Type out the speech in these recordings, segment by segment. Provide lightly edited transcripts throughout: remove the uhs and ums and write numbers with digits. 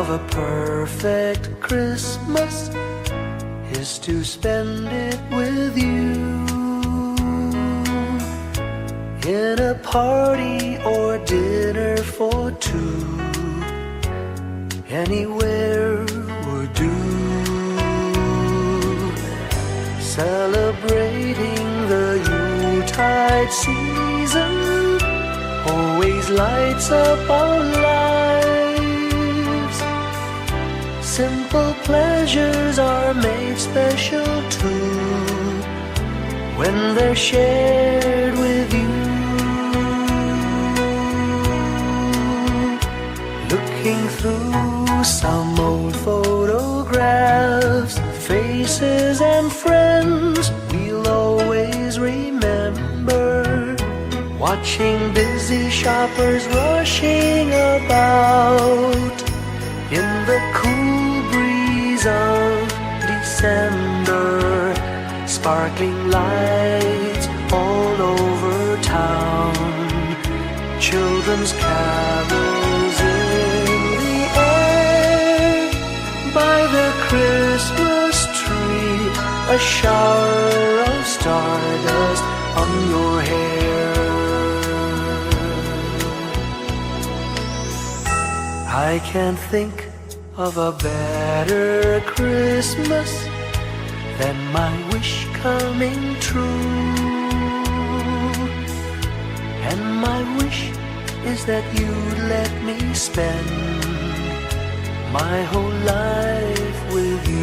of a perfect Christmas is to spend it with you, in a party or dinner for two. Anywhere would do. Celebrating the Yuletide season always lights up our lives. Simple pleasures are made special too when they're shared with you. Looking through some old photographs, faces and friends we'll always remember. Watching busy shoppers rushing about in the cool breeze of December. Sparkling lights all over town, children's carols in the air. By the Christmas tree, a shower of stardust on your hair. I can't think of a better Christmas than my wish coming true. And my wish is that you'd let me spend my whole life with you.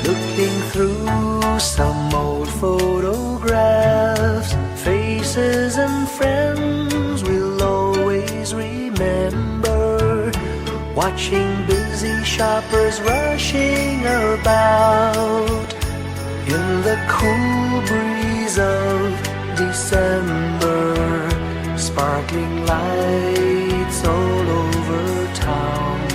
Looking through some old photographs, faces and friends we'll always remember. Watching busy shoppers rushing about in the cool breeze of December. Sparkling lights all over town,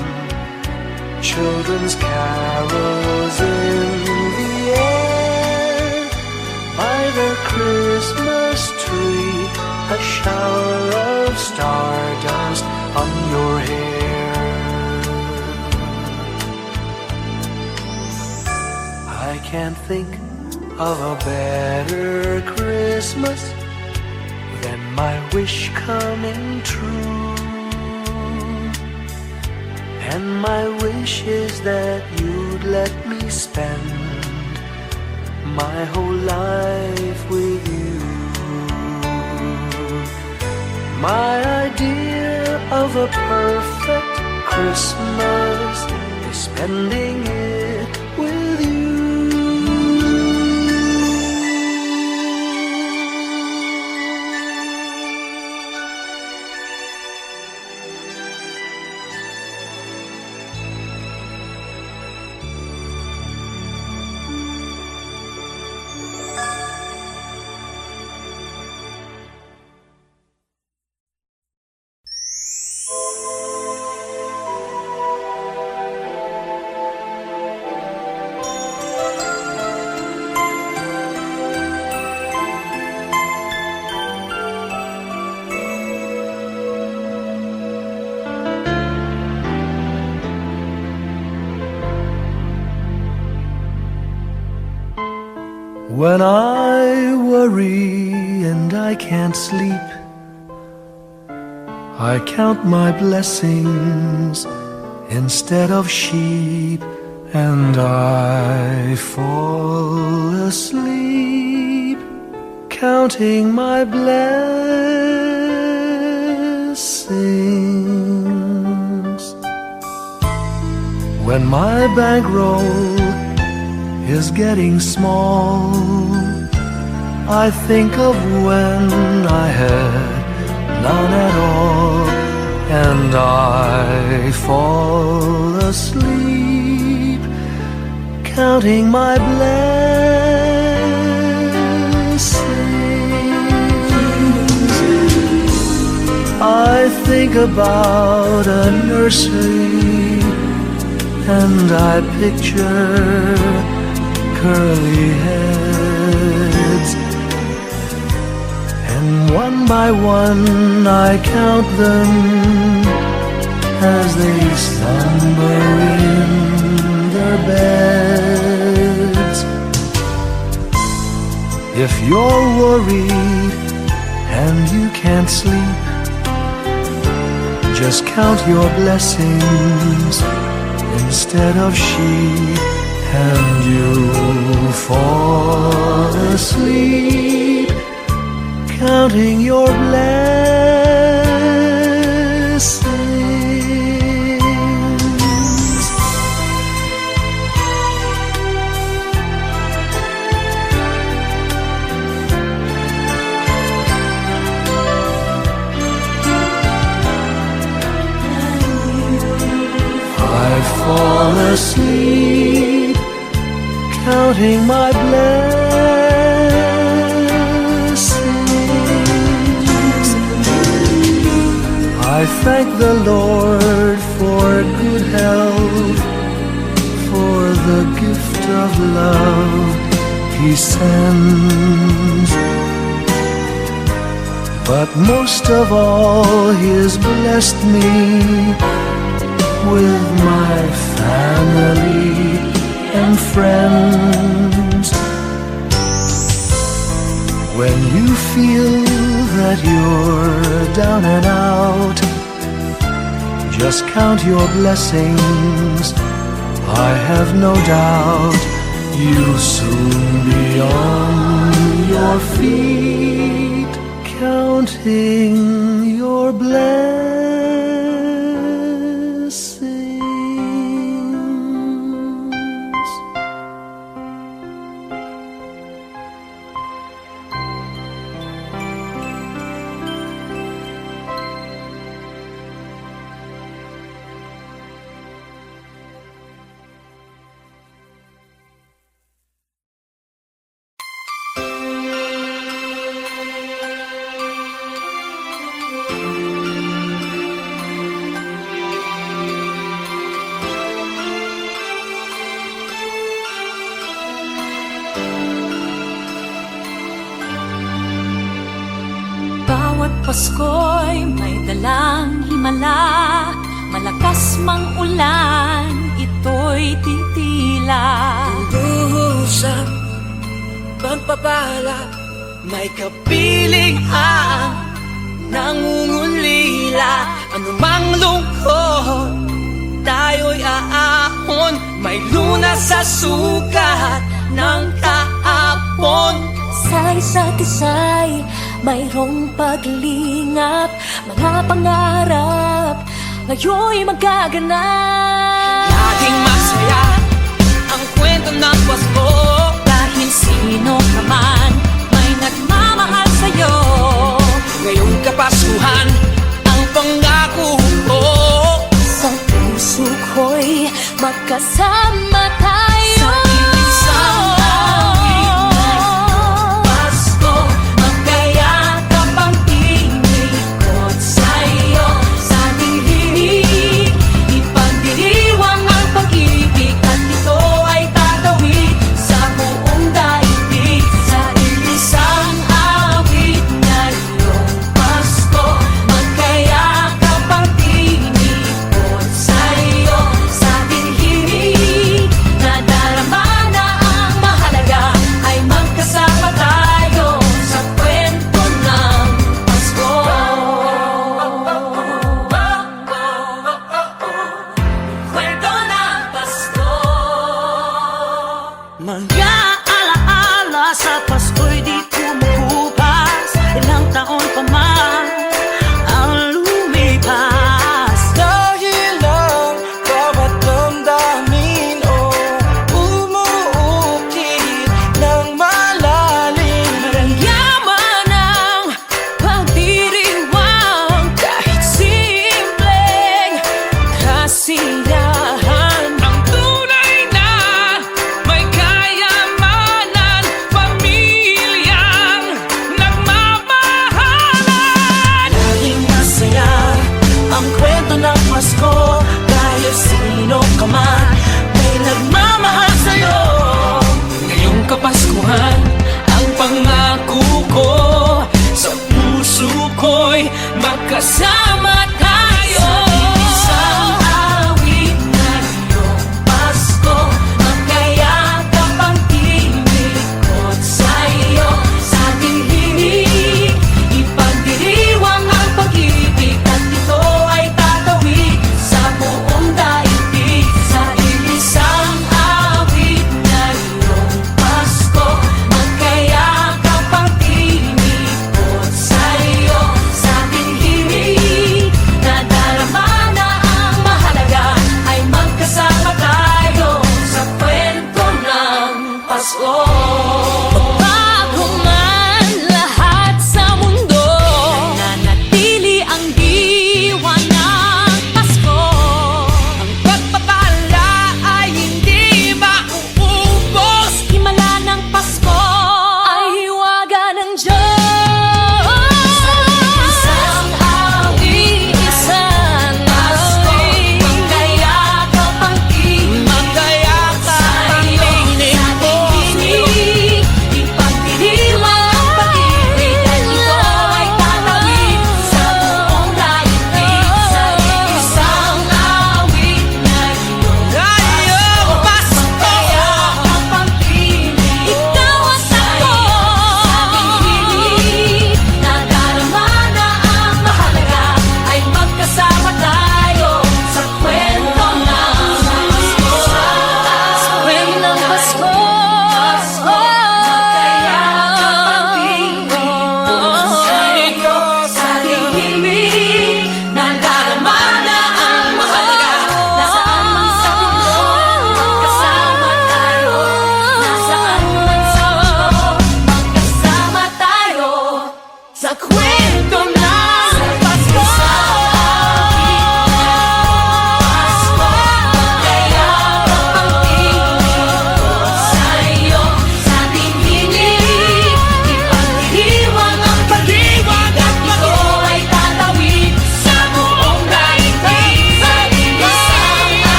children's carols in the air. By the Christmas tree, a shower of stardust on your hair. I can't think of a better Christmas than my wish coming true. And my wish is that you'd let me spend my whole life with you. My idea of a perfect Christmas is spending it with you. When I worry and I can't sleep, I count my blessings instead of sheep, and I fall asleep counting my blessings. When my bankroll is getting small, I think of when I had none at all, and I fall asleep counting my blessings. I think about a nursery and I picture curly heads, and one by one I count them as they slumber in their beds. If you're worried and you can't sleep, just count your blessings instead of sheep, and you'll fall asleep counting your blessings. I fall asleep counting my blessings. I thank the Lord for good health, for the gift of love He sends, but most of all He has blessed me with my family and friends. When you feel that you're down and out, just count your blessings. I have no doubt you'll soon be on your feet, counting your blessings. Pasko'y may dalang himala, malakas mang ulan, ito'y titila. Luhusang pagpapala, may kapiling ang nangungulila. Anumang lungkot, tayo'y aahon, may lunas sa sukat ng kahapon. Sa isa't isa'y mayroong paglingap, mga pangarap ngayon'y magaganap. Laging masaya ang kwento ng Pasko, Dahil sino ka man may nagmamahal sa'yo. ngayong Kapaskuhan ang pangako ko. Sa puso ko'y magkasama tayo. Sa iisang awit ngayong Pasko, magkayakap ang tinikot sa'yo. Sa dilig, ipagdiriwang ang pag-ibig, at ito ay tatawid sa buong daigdig. Sa iisang awit ngayong Pasko, magkayakap ang tinikot sa'yo. Sa dilig,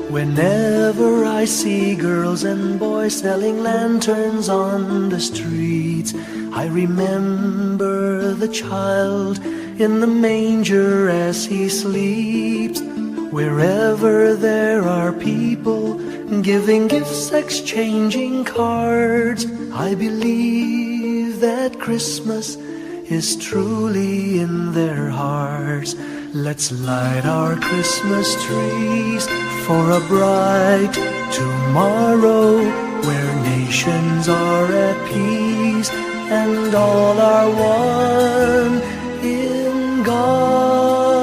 Whenever I see girls and boys selling lanterns on the streets, I remember the child in the manger as he sleeps. Wherever there are people giving gifts, exchanging cards, I believe that Christmas is truly in their hearts. Let's light our Christmas trees for a bright tomorrow, where nations are at peace and all are one in God.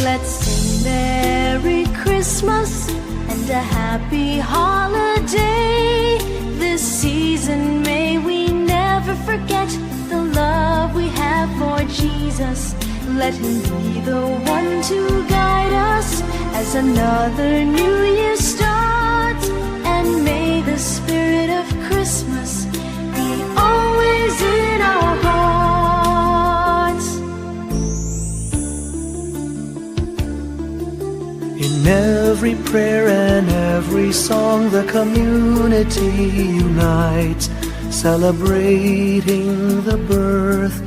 Let's sing Merry Christmas and a happy holiday. This season may we never forget the love we have for Jesus. Let him be the one to guide us as another new year starts. And may the spirit of Christmas be always in our hearts. In every prayer and every song, the community unites, celebrating the birth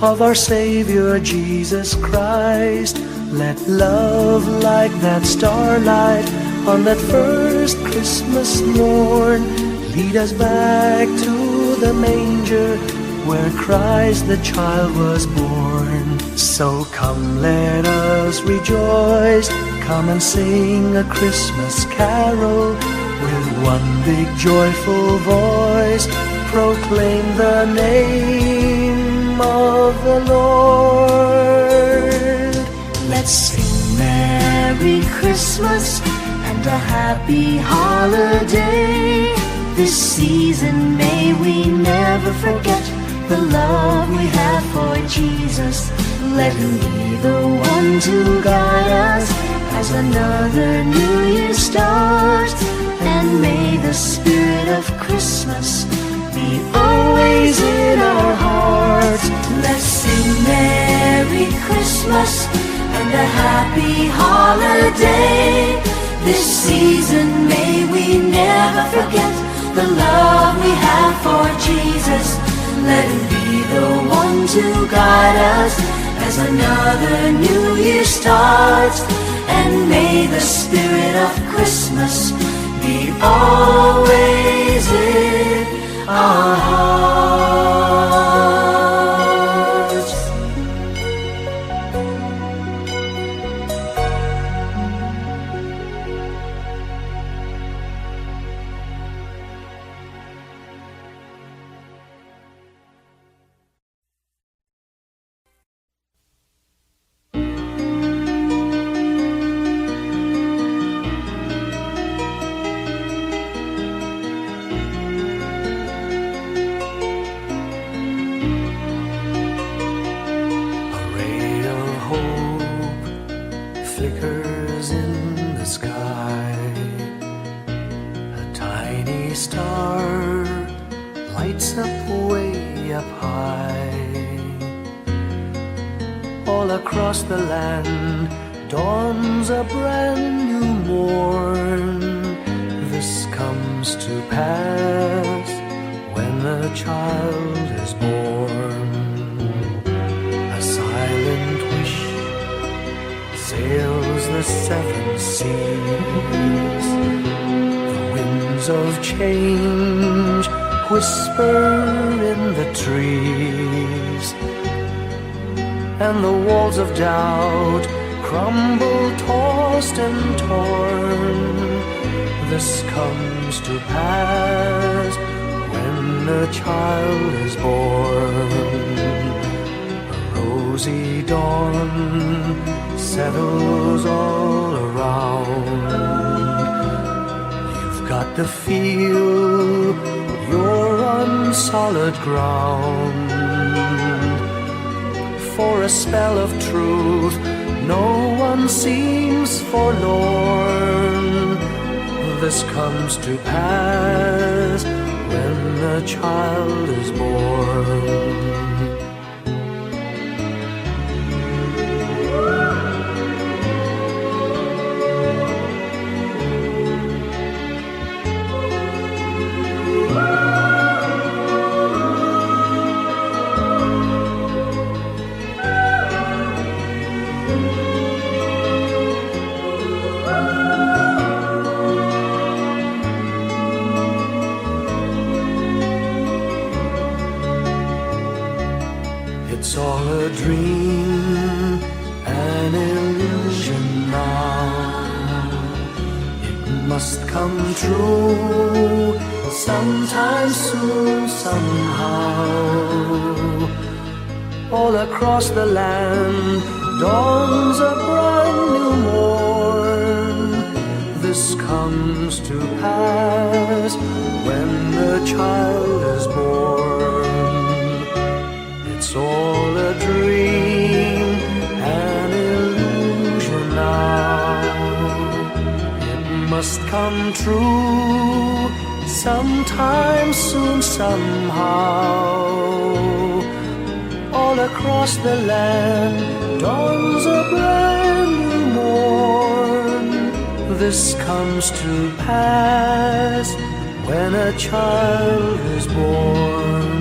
of our Savior Jesus Christ. Let love like that starlight on that first Christmas morn lead us back to the manger where Christ the child was born. So come, let us rejoice, come and sing a Christmas carol with one big joyful voice, proclaim the name of the Lord. Let's sing Merry Christmas and a happy holiday. This season may we never forget the love we have for Jesus. Let him be the one to guide us as another new year starts. And may the spirit of Christmas be always in our hearts. Let's sing Merry Christmas and a happy holiday. This season may we never forget the love we have for Jesus. Let him be the one to guide us as another new year starts. And may the spirit of Christmas be always in our hearts. Flickers in the sky. A tiny star lights up way up high. All across the land dawns a brand new morn. This comes to pass when a child is born. A silent wish sails the seven seas. The winds of change whisper in the trees, and the walls of doubt crumble, tossed and torn. This comes to pass when a child is born. A rosy dawn settles all around. You've got to feel you're on solid ground. for a spell of truth. No one seems forlorn. This comes to pass when a child is born. It's all a dream, an illusion now. It must come true sometime soon, somehow. All across the land dawns a brand new morn. This comes to pass when the child is born. It's all a dream, an illusion now. It must come true sometime soon, somehow. All across the land dawns a brand new morn. This comes to pass when a child is born.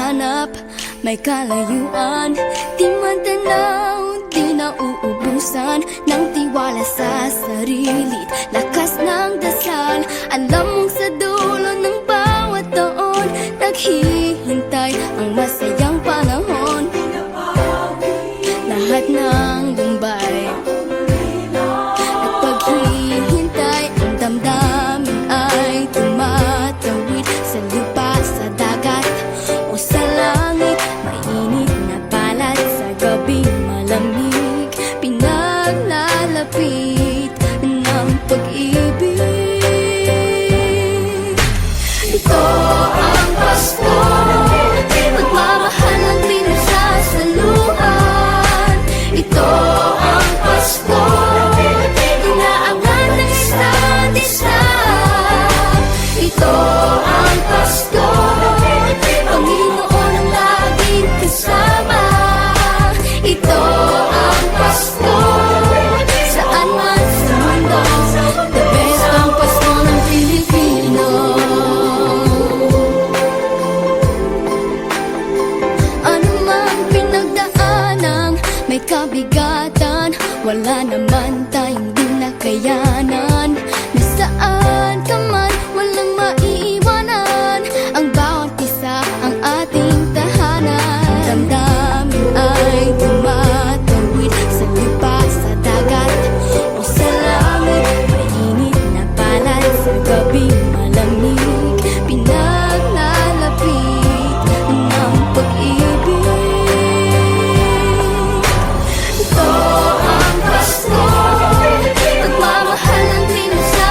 hinahanap, may kalayuan. Di man tanaw, di nauubusan ng tiwala sa sarilit, lakas ng dasal. Alam mong sa dulo ng bawat taon, naghihintay ang masayang panahon. Lahat ng lumbay at paghihintay, ang damdamin ay tumatawid sa lupa, sa dagat o sa langit. Mainit na palad sa gabing malamig, pinaglalapit ng pag-ibig. Ito ang Pasko, pagmamahal ang pinagsasaluhan. Ito ang Pasko, inaabangan ng isa't isa. Ito ang Pasko, Panginoon ang laging kasama. Ito ang Pasko, saan man sa mundo, the best ang Pasko ng Pilipino. Ano mang pinagdaanang may kabigatan, wala naman tayong di nakayanan. Nasaan ka man, walang maiiwanan, ang bawat isa ang ating tahanan. Damdamin ay tumatawid sa lupa, sa dagat o sa langit. Mainit na palad sa gabing malamig, pinaglalapit ng pag-ibig. Ito ang Pasko, pagmamahal ang pinagsasaluhan.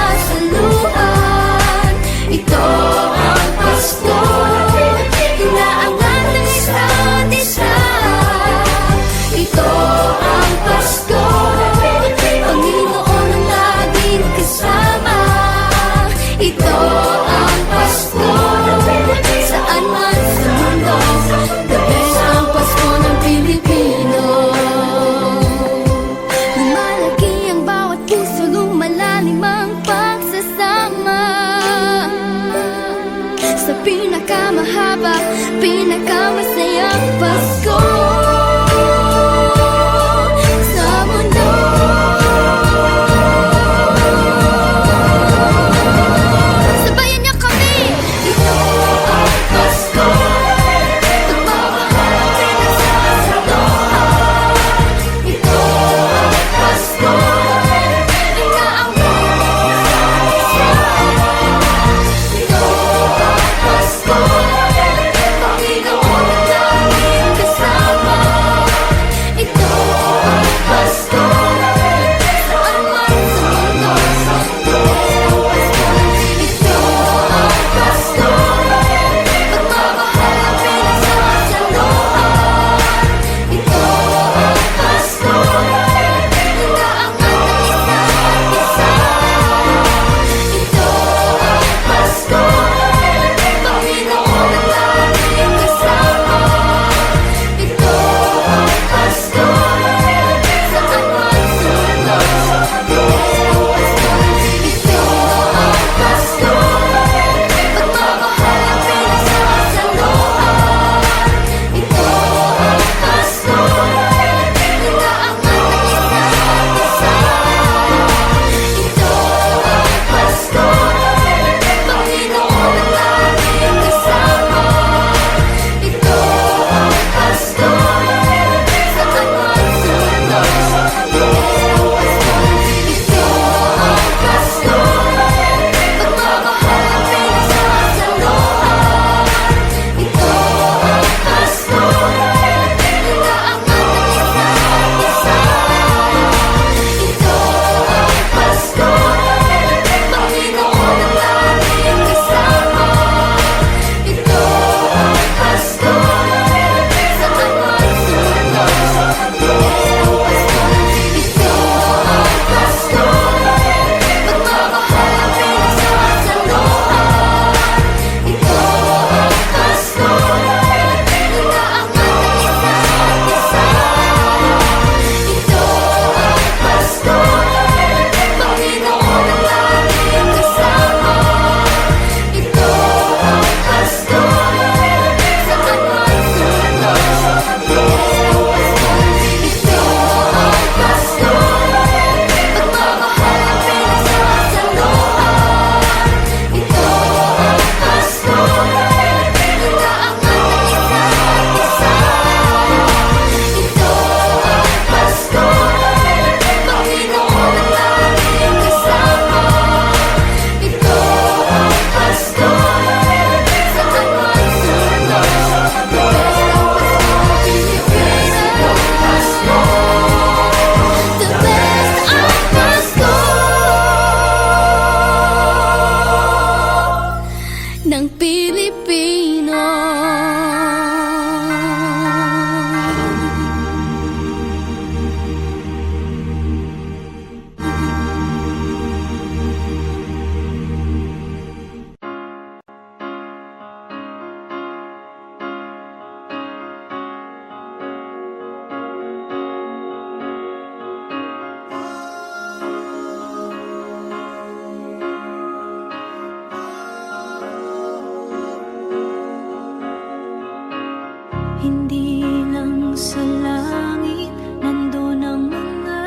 Hindi lang sa langit nandun ang mga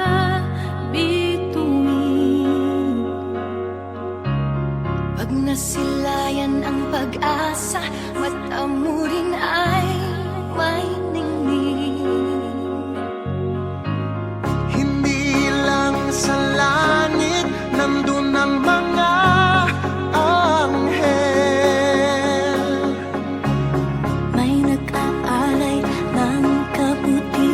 bituin. Pag nasilayan ang pag-asa, mata mo rin ay may ningning. Hindi lang sa langit nandun ang mga anghel. May nag-aalay ng kabutihan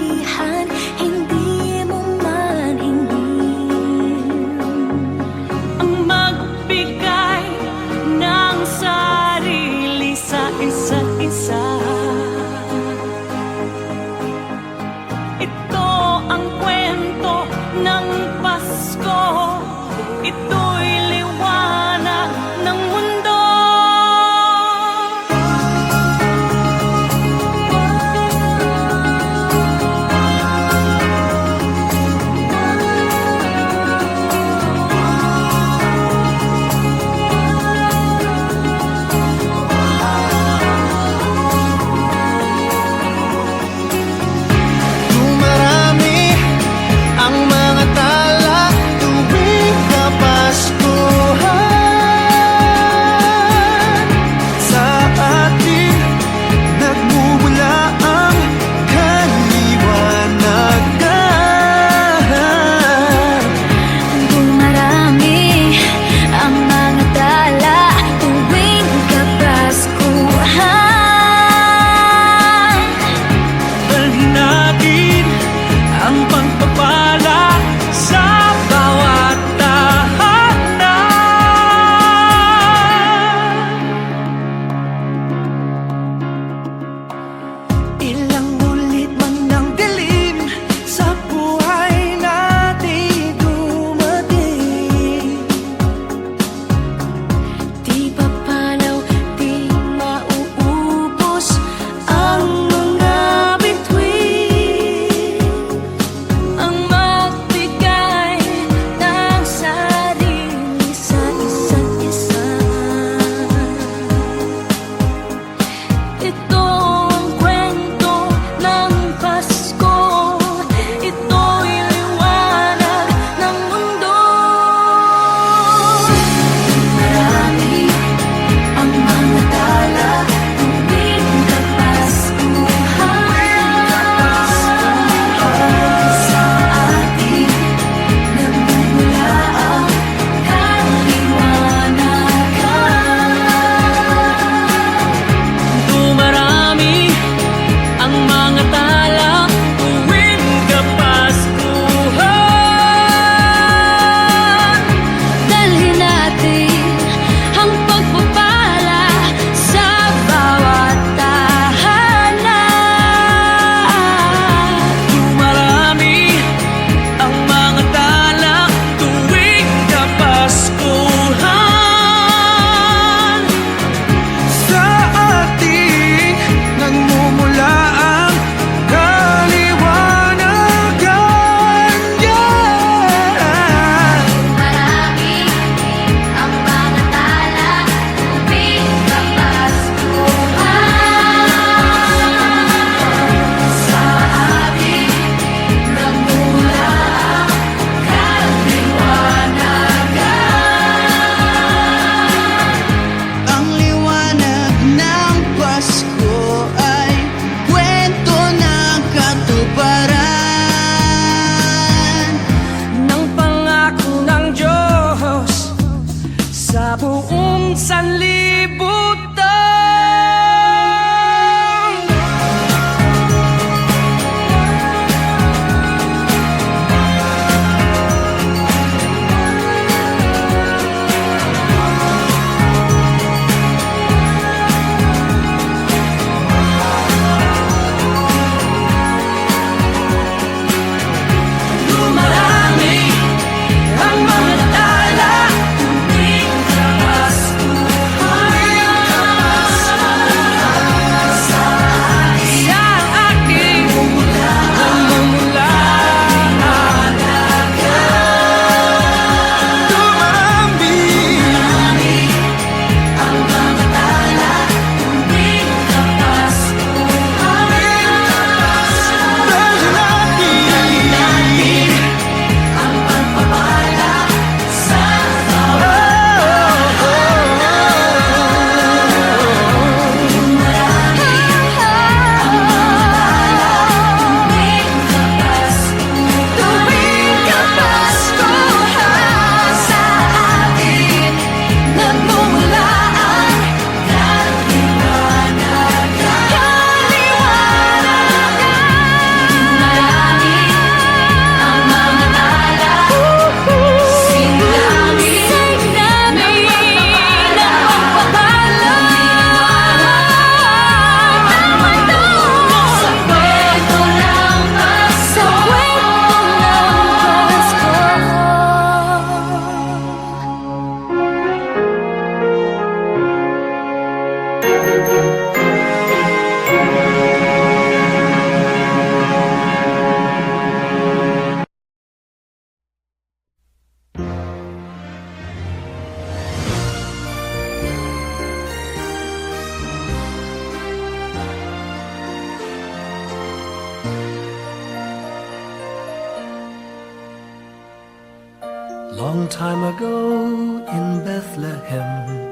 Long time ago in Bethlehem,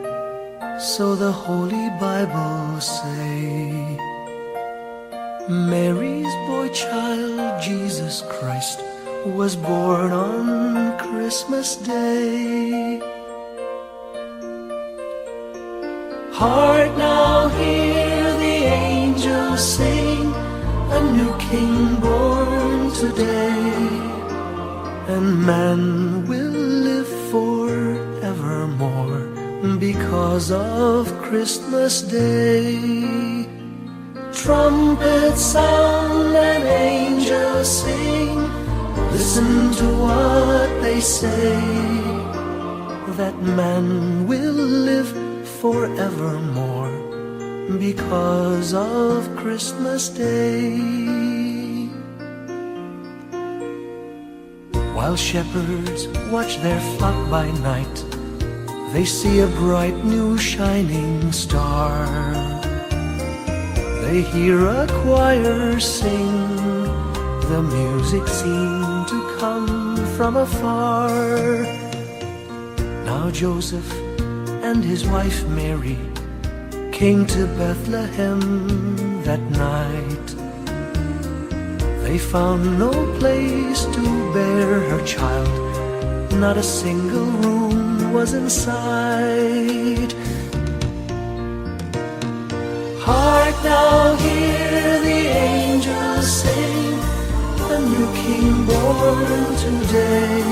so the Holy Bible say, Mary's boy child, Jesus Christ, was born on Christmas Day. Hark now, hear the angels sing, a new King born today, and man will live forevermore because of Christmas Day. Trumpets sound and angels sing, listen to what they say, that man will live forevermore because of Christmas Day. While shepherds watch their flock by night, they see a bright new shining star. They hear a choir sing, the music seemed to come from afar. Now Joseph and his wife Mary came to Bethlehem that night. They found no place to bear her child, not a single room was in sight. Hark now, hear the angels sing, a new King born today,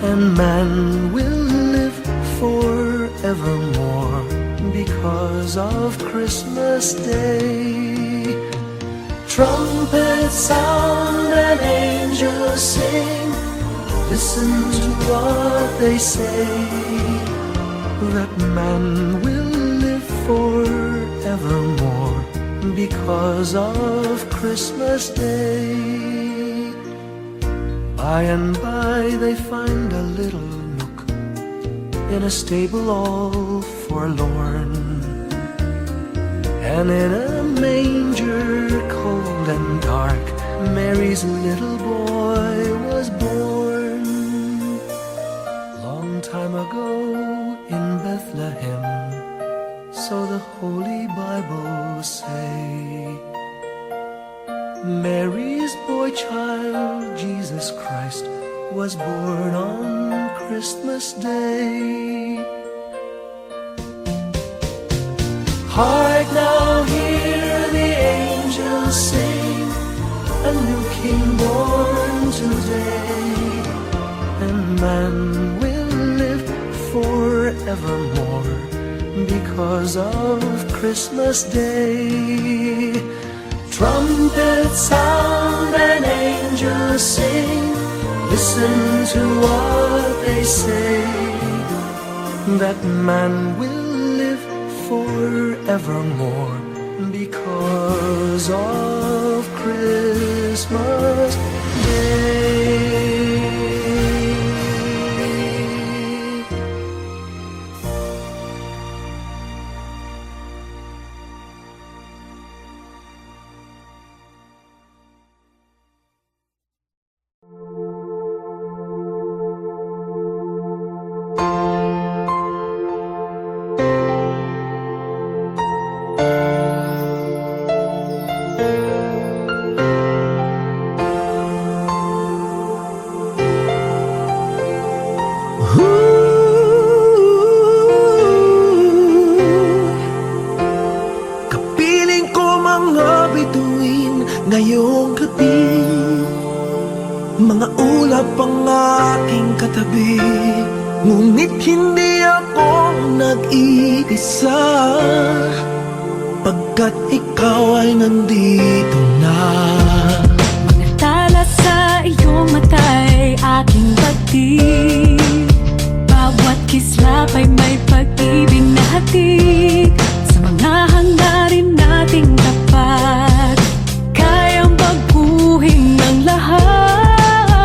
and man will live forevermore because of Christmas Day. Trumpets sound and angels sing, listen to what they say, that man will live forevermore because of Christmas Day. By and by they find a little nook in a stable all forlorn, and in a manger cold and dark, Mary's little boy was born. Long time ago in Bethlehem, so the Holy Bible say, Mary's boy child, Jesus Christ, was born on Christmas Day. Hark now, hear the angels sing, a new King born today, and man will live forevermore because of Christmas Day. Trumpets sound and angels sing, listen to what they say, that man will live forevermore because of Christmas Day. Kapiling ko mga bituin ngayong gabi, mga ulap ang aking katabi, ngunit hindi ako nag-iisa, pagkat ikaw ay nandito na. Mga tala sa iyong mata'y aking pagtig, bawat kislap ay may pag-ibig na hatid, sa mga hangarin nating tapat, kayang baguhin ng lahat.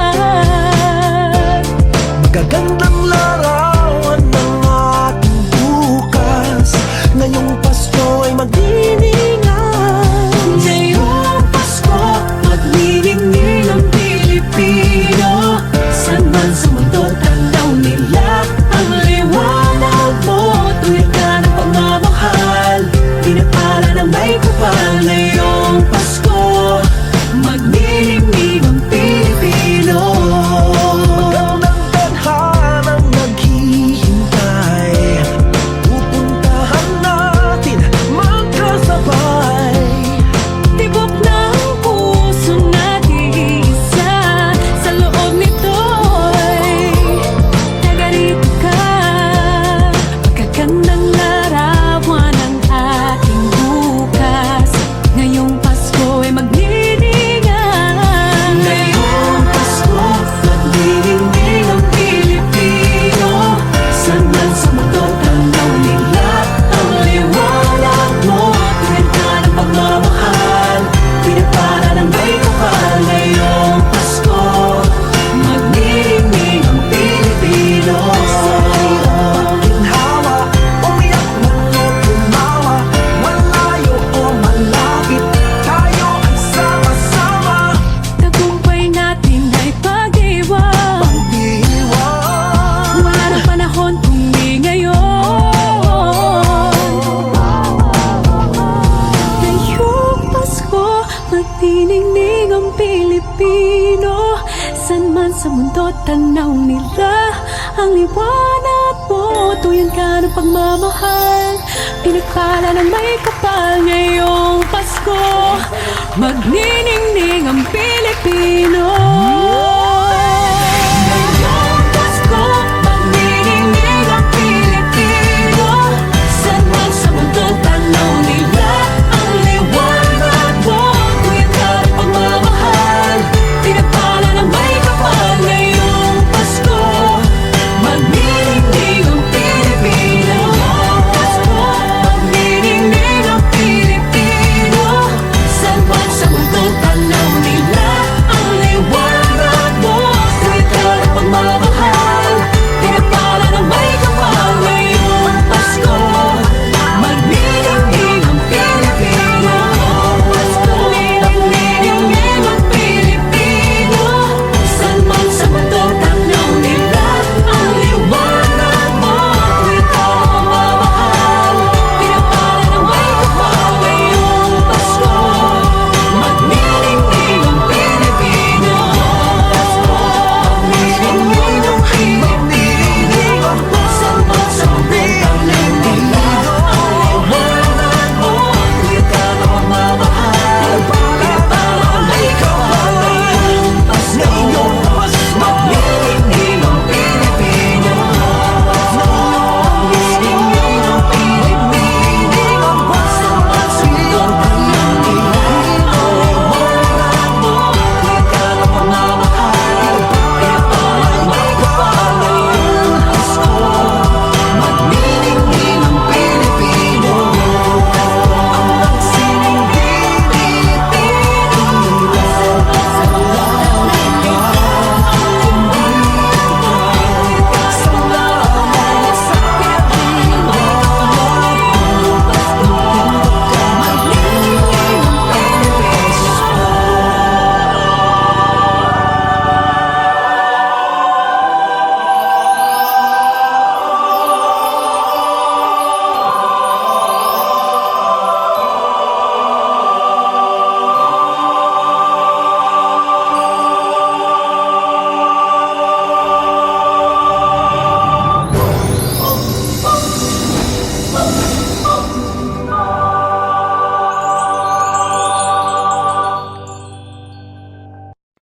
Magagandang larawan ng ating bukas, ngayong Pasko ay magdiningan. Ngayong Pasko, magniningil ang Pilipino, saan man sa mundo Magniningning ang Pilipino, san man sa mundo tanaw nila ang liwanag mo. Tuyan ka ng pagmamahal, pinagpala ng may kapal ngayong Pasko. Magniningning ang Pilipino,